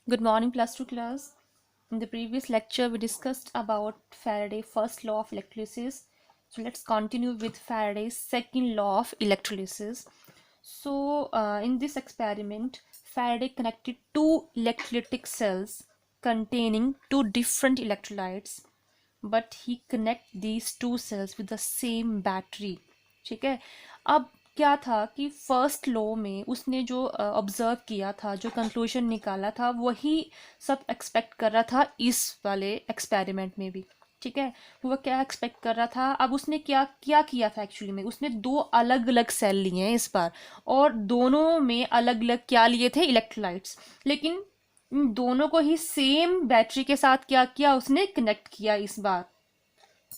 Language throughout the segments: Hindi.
Good morning, plus two class. In the previous lecture, we discussed about Faraday's first law of electrolysis. So let's continue with Faraday's second law of electrolysis. So in this experiment, Faraday connected two electrolytic cells containing two different electrolytes, but he connect these two cells with the same battery. ठीक है. अब क्या था कि फर्स्ट लॉ में उसने जो ऑब्जर्व किया था, जो कंक्लूजन निकाला था, वही सब एक्सपेक्ट कर रहा था इस वाले एक्सपेरिमेंट में भी. ठीक है. वो क्या एक्सपेक्ट कर रहा था. अब उसने क्या क्या किया था एक्चुअली में, उसने दो अलग अलग सेल लिए हैं इस बार, और दोनों में अलग अलग क्या लिए थे, इलेक्ट्रोलाइट्स. लेकिन इन दोनों को ही सेम बैटरी के साथ क्या किया, उसने कनेक्ट किया इस बार.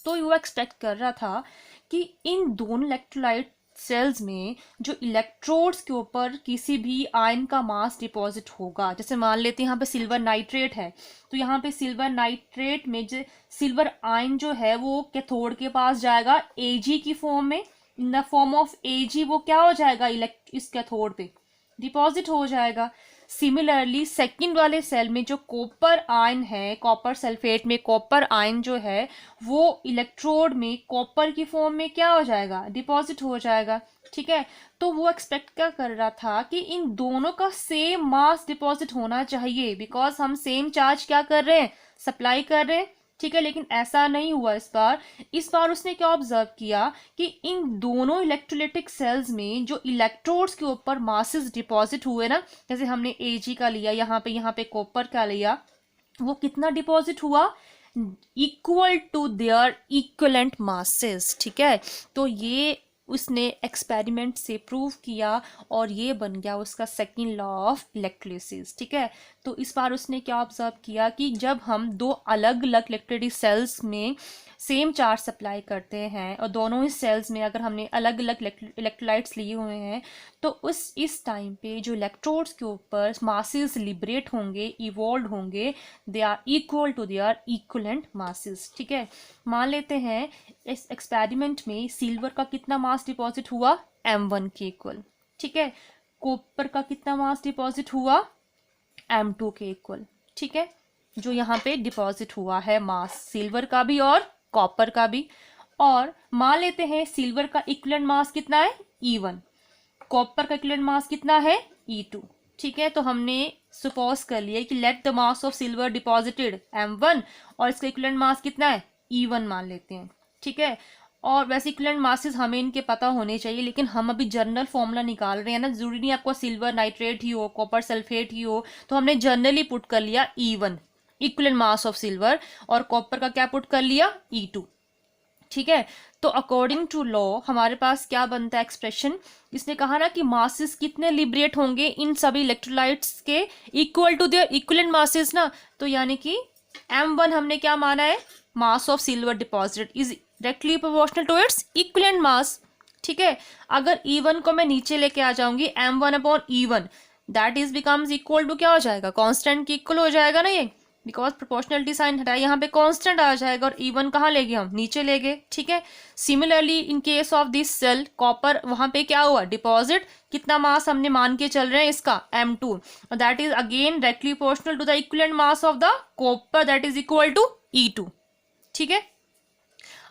तो वो एक्सपेक्ट कर रहा था कि इन दोनों इलेक्ट्रोलाइट सेल्स में जो इलेक्ट्रोड्स के ऊपर किसी भी आयन का मास डिपॉजिट होगा, जैसे मान लेते हैं यहाँ पे सिल्वर नाइट्रेट है, तो यहाँ पे सिल्वर नाइट्रेट में जो सिल्वर आयन जो है वो कैथोड के पास जाएगा Ag की फॉर्म में. In the form of Ag वो क्या हो जाएगा, इस कैथोड पे डिपॉजिट हो जाएगा. सिमिलरली सेकंड वाले सेल में जो कॉपर आयन है, कॉपर सल्फेट में कॉपर आयन जो है वो इलेक्ट्रोड में कॉपर की फॉर्म में क्या हो जाएगा, डिपॉजिट हो जाएगा. ठीक है. तो वो एक्सपेक्ट क्या कर रहा था कि इन दोनों का सेम मास डिपॉजिट होना चाहिए, बिकॉज हम सेम चार्ज क्या कर रहे हैं, सप्लाई कर रहे हैं. ठीक है. लेकिन ऐसा नहीं हुआ इस बार. इस बार उसने क्या ऑब्जर्व किया कि इन दोनों इलेक्ट्रोलिटिक सेल्स में जो इलेक्ट्रोड्स के ऊपर मासेस डिपॉजिट हुए ना, जैसे हमने Ag का लिया, यहाँ पे कॉपर का लिया, वो कितना डिपॉजिट हुआ, equal to their equivalent masses. ठीक है. तो ये उसने एक्सपेरिमेंट से प्रूव किया और ये बन गया उसका सेकंड लॉ ऑफ इलेक्ट्रोलिसिस. ठीक है. तो इस बार उसने क्या ऑब्जर्व किया कि जब हम दो अलग अलग इलेक्ट्रिक सेल्स में सेम चार्ज सप्लाई करते हैं और दोनों ही सेल्स में अगर हमने अलग अलग इलेक्ट्रोलाइट्स लिए हुए हैं, तो उस इस टाइम पे जो इलेक्ट्रोड्स के ऊपर मासेस लिबरेट होंगे, इवॉल्व होंगे, they are equal to their equivalent masses. ठीक है. मान लेते हैं इस एक्सपेरिमेंट में सिल्वर का कितना मास डिपॉजिट हुआ, M1 के इक्वल. ठीक है. कॉपर का कितना मास डिपॉजिट हुआ, M2 के इक्वल. ठीक है. जो यहाँ पे डिपॉजिट हुआ है मास सिल्वर का भी और कॉपर का भी. और मान लेते हैं सिल्वर का इक्विवेलेंट मास कितना है, E1. कॉपर का इक्विवेलेंट मास कितना है, E2. ठीक है. तो हमने सपोज कर लिया कि let the mass of silver deposited M1 और इसका इक्विवेलेंट मास कितना है, E1 मान लेते हैं. ठीक है. और वैसे इक्विवेलेंट मासेस हमें इनके पता होने चाहिए, लेकिन हम अभी जनरल फॉर्मूला निकाल रहे हैं ना, जरूरी नहीं आपको सिल्वर नाइट्रेट ही हो, कॉपर सल्फेट ही हो. तो हमने जनरली पुट कर लिया E1 equivalent mass of silver, और कॉपर का क्या पुट कर लिया, E2. ठीक है. तो अकॉर्डिंग टू लॉ हमारे पास क्या बनता है एक्सप्रेशन, इसने कहा ना कि मासेस कितने लिबरेट होंगे इन सभी इलेक्ट्रोलाइट्स के, equal to their equivalent masses ना. तो यानी कि M1 हमने क्या माना है, mass of silver deposited is directly proportional to its equivalent mass. ठीक है. अगर E1 को मैं नीचे लेके आ जाऊंगी, M1 upon E1 that is becomes equal to क्या हो जाएगा, कांस्टेंट के इक्वल हो जाएगा ना ये, बिकॉज प्रोपोर्शनलिटी साइन हटाया, यहाँ पे कांस्टेंट आ जाएगा और E1 कहाँ ले गए हम, नीचे ले गए. ठीक है. Similarly in case of this cell copper, वहां पे क्या हुआ, डिपॉजिट, कितना मास हमने मान के चल रहे हैं इसका, M2, और that is again directly proportional to the equivalent mass of the copper that is equal to E2. ठीक है.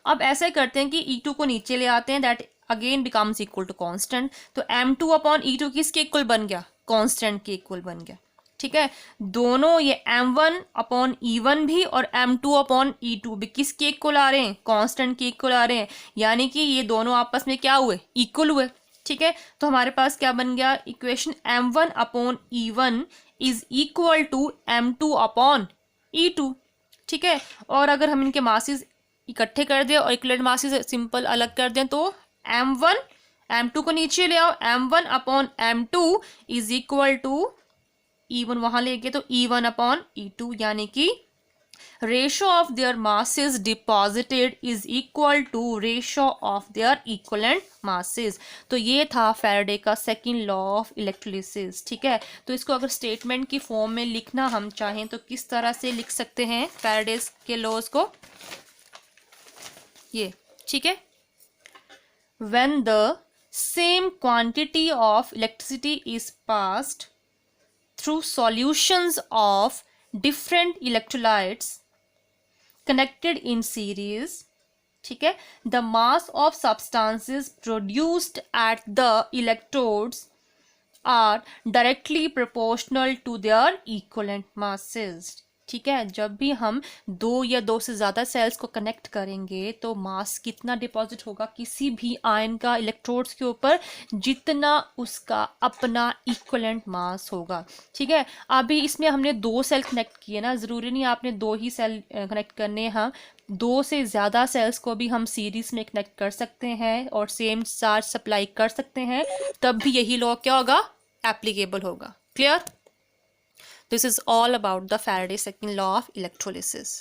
अब ऐसे करते हैं कि E2 को नीचे ले आते हैं, that again becomes equal to constant. तो M2 अपॉन E2 किसके इक्वल बन गया, कांस्टेंट के इक्वल बन गया. ठीक है. दोनों ये M1 अपॉन E1 भी और M2 अपॉन E2 भी किसके इक्वल आ रहे हैं, कांस्टेंट के इक्वल आ रहे हैं, यानी कि ये दोनों आपस में क्या हुए, इक्वल हुए. ठीक है. तो हमारे पास क्या बन गया equation, M1 upon E1 is equal to M2 upon E2. ठीक है. और अगर हम इनके मासेस इकट्ठे कर दें और इक्विवेलेंट मासेस सिंपल अलग कर दें, तो M1 M2 को नीचे ले आओ, M1 upon M2 is equal to E1 वहां ले गए तो E1 अपॉन E2, यानी कि ratio of their masses deposited is equal to ratio of their equivalent masses. तो ये था फैराडे का सेकंड लॉ ऑफ इलेक्ट्रोलिसिस. ठीक है. तो इसको अगर स्टेटमेंट की फॉर्म में लिखना हम चाहें तो किस तरह से लिख सकते हैं फैराडेज के लॉज को, ये. ठीक है. When the same quantity of electricity is passed through solutions of different electrolytes connected in series, ठीक है, the mass of substances produced at the electrodes are directly proportional to their equivalent masses. ठीक है, जब भी हम दो या दो से ज़्यादा सेल्स को कनेक्ट करेंगे तो मास कितना डिपॉजिट होगा किसी भी आयन का इलेक्ट्रोड्स के ऊपर, जितना उसका अपना इक्वलेंट मास होगा. ठीक है, अभी इसमें हमने दो सेल कनेक्ट किए ना, ज़रूरी नहीं आपने दो ही सेल कनेक्ट करने, हम दो से ज़्यादा सेल्स को भी हम सीरीज में कनेक्ट कर सकते हैं और सेम चार्ज सप्लाई कर सकते हैं, तब भी यही लॉ क्या होगा, एप्लीकेबल होगा. Clear? This is all about the Faraday's second law of electrolysis.